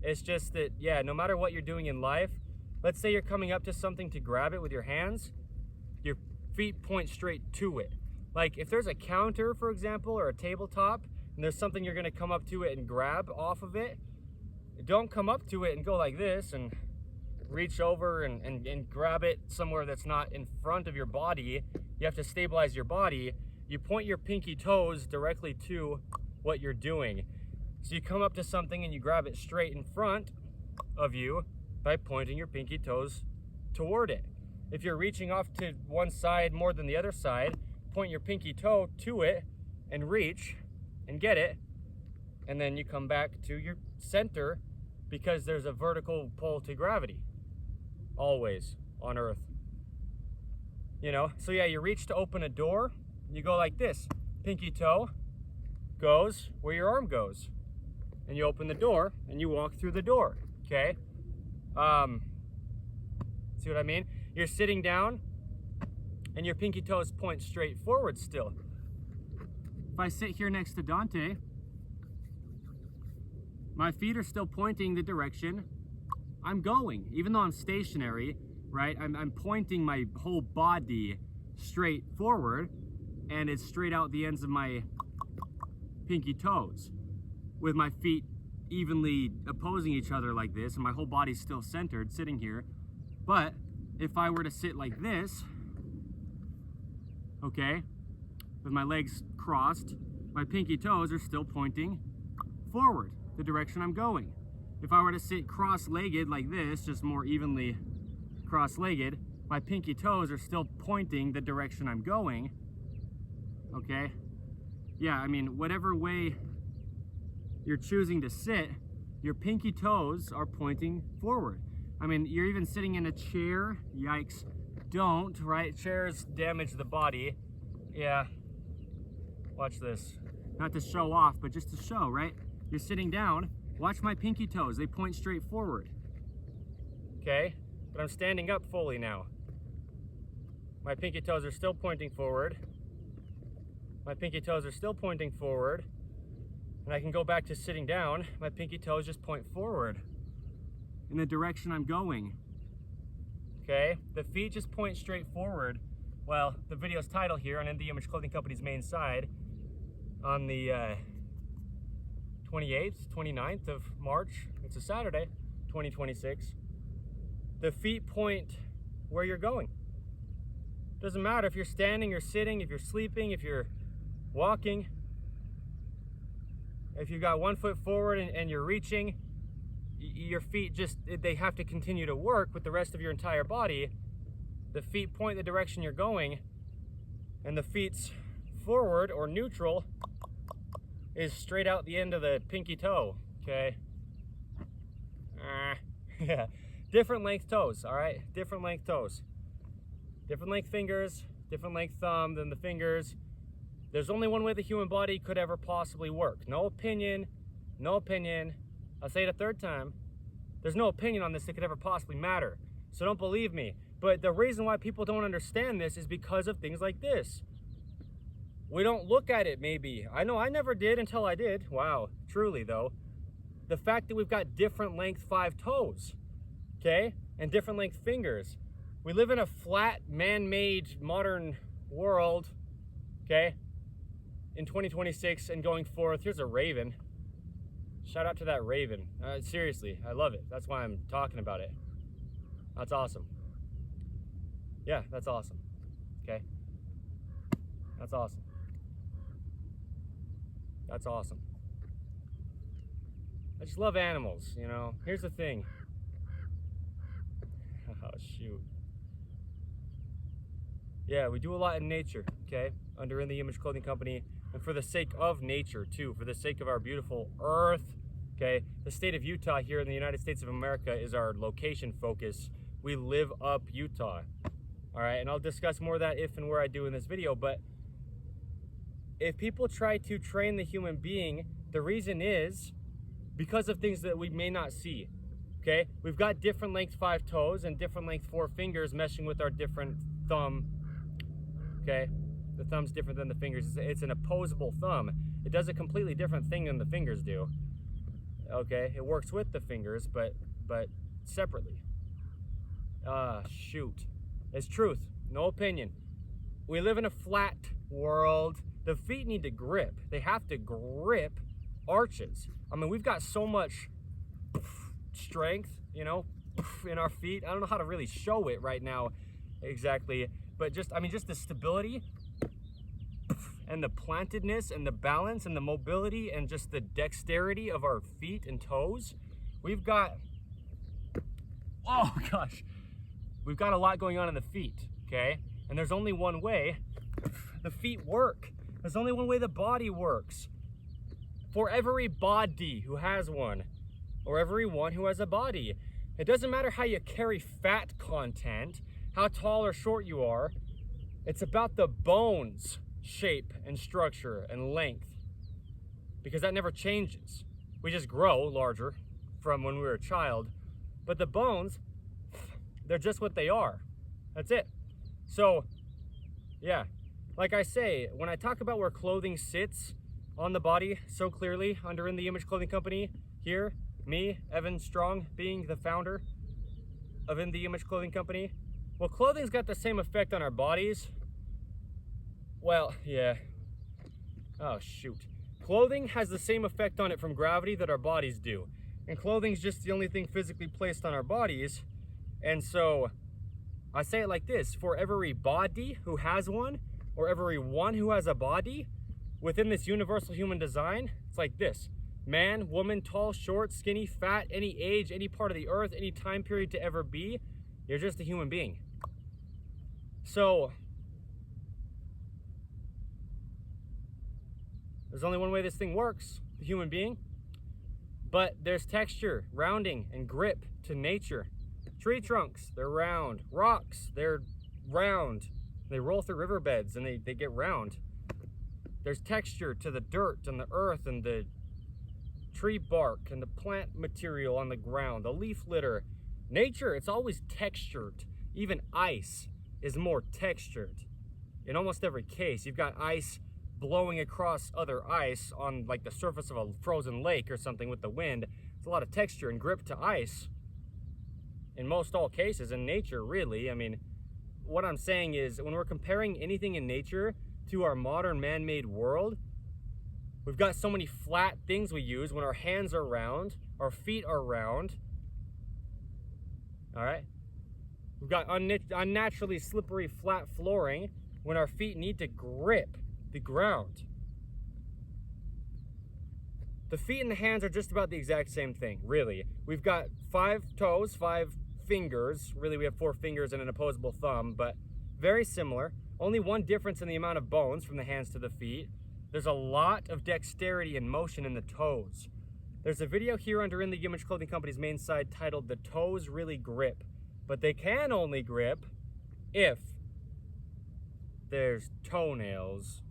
It's just that, yeah, no matter what you're doing in life, let's say you're coming up to something to grab it with your hands, your feet point straight to it. Like if there's a counter, for example, or a tabletop, and there's something you're gonna come up to it and grab off of it, don't come up to it and go like this and reach over and grab it somewhere that's not in front of your body. You have to stabilize your body. You point your pinky toes directly to what you're doing. So you come up to something and you grab it straight in front of you by pointing your pinky toes toward it. If you're reaching off to one side more than the other side, point your pinky toe to it and reach and get it, and then you come back to your center because there's a vertical pull to gravity always on Earth. You know, so yeah, you reach to open a door, you go like this. Pinky toe goes where your arm goes. And you open the door and you walk through the door, okay? See what I mean? You're sitting down and your pinky toes point straight forward still. If I sit here next to Dante, my feet are still pointing the direction I'm going. Even though I'm stationary, right? I'm pointing my whole body straight forward, and it's straight out the ends of my pinky toes, with my feet evenly opposing each other like this, and my whole body's still centered sitting here. But if I were to sit like this, okay, with my legs crossed, my pinky toes are still pointing forward, the direction I'm going. If I were to sit cross-legged like this, just more evenly cross-legged, my pinky toes are still pointing the direction I'm going, okay? Yeah, I mean, whatever way you're choosing to sit, your pinky toes are pointing forward. I mean, you're even sitting in a chair. Yikes. Don't, right? Chairs damage the body. Yeah. Watch this. Not to show off, but just to show, right? You're sitting down. Watch my pinky toes. They point straight forward. Okay? But I'm standing up fully now. My pinky toes are still pointing forward. My pinky toes are still pointing forward. And I can go back to sitting down. My pinky toes just point forward in the direction I'm going. Okay? The feet just point straight forward. Well, the video's title here on In The Image Clothing Company's main side on the 28th, 29th of March. It's a Saturday, 2026. The feet point where you're going. Doesn't matter if you're standing or sitting, if you're sleeping, if you're walking. If you've got one foot forward and you're reaching, your feet just, they have to continue to work with the rest of your entire body. The feet point the direction you're going, and the feet's forward or neutral is straight out the end of the pinky toe, okay? Yeah, different length toes, all right? Different length toes. Different length fingers, different length thumb than the fingers. There's only one way the human body could ever possibly work. No opinion, no opinion. I'll say it a third time. There's no opinion on this that could ever possibly matter. So don't believe me. But the reason why people don't understand this is because of things like this. We don't look at it, maybe. I know I never did until I did. Wow, truly though. The fact that we've got different length 5 toes, okay? And different length fingers. We live in a flat, man-made, modern world, okay? In 2026 and going forth. Here's a raven. Shout out to that raven. Seriously, I love it. That's why I'm talking about it. That's awesome. Yeah, that's awesome. Okay? That's awesome. That's awesome. I just love animals, you know? Here's the thing. Oh, shoot. Yeah, we do a lot in nature, okay? Under In The Image Clothing Company. And for the sake of nature, too. For the sake of our beautiful earth, okay? The state of Utah here in the United States of America is our location focus. We live up Utah. All right, and I'll discuss more of that if and where I do in this video, but if people try to train the human being, the reason is because of things that we may not see, okay? We've got different length 5 toes and different length 4 fingers meshing with our different thumb, okay? The thumb's different than the fingers. It's an opposable thumb. It does a completely different thing than the fingers do. okay? It works with the fingers, but separately. Shoot. It's truth, no opinion. We live in a flat world. The feet need to grip. They have to grip arches. I mean, we've got so much strength, you know, in our feet. I don't know how to really show it right now exactly, but just the stability and the plantedness and the balance and the mobility and just the dexterity of our feet and toes. We've got, oh gosh, we've got a lot going on in the feet, okay? And there's only one way the feet work. There's only one way the body works. For every body who has one, or everyone who has a body. It doesn't matter how you carry fat content, how tall or short you are. It's about the bones shape and structure and length, because that never changes. We just grow larger from when we were a child, but the bones, they're just what they are. That's it. So yeah, like I say, when I talk about where clothing sits on the body so clearly under In The Image Clothing Company, here, me, Evan Strong, being the founder of In The Image Clothing Company, well, clothing's got the same effect on our bodies. Well, yeah. Oh, shoot. Clothing has the same effect on it from gravity that our bodies do. And clothing's just the only thing physically placed on our bodies. And so, I say it like this: for every body who has one, or everyone who has a body, within this universal human design, it's like this: man, woman, tall, short, skinny, fat, any age, any part of the earth, any time period to ever be, you're just a human being. So, there's only one way this thing works, the human being. But there's texture, rounding, and grip to nature. Tree trunks, they're round. Rocks, they're round. They roll through riverbeds and they get round. There's texture to the dirt and the earth and the tree bark and the plant material on the ground, the leaf litter. Nature, it's always textured. Even ice is more textured. In almost every case, you've got ice blowing across other ice on like the surface of a frozen lake or something with the wind. There's a lot of texture and grip to ice in most all cases in nature, really. I mean, what I'm saying is, when we're comparing anything in nature to our modern man-made world, we've got so many flat things we use when our hands are round, our feet are round. All right? We've got unnaturally slippery flat flooring when our feet need to grip the ground. The feet and the hands are just about the exact same thing, really. We've got 5 toes, 5 fingers. Really, we have 4 fingers and an opposable thumb, but very similar. Only one difference in the amount of bones from the hands to the feet. There's a lot of dexterity and motion in the toes. There's a video here under In The Image Clothing Company's main site titled "The Toes Really Grip," but they can only grip if there's toenails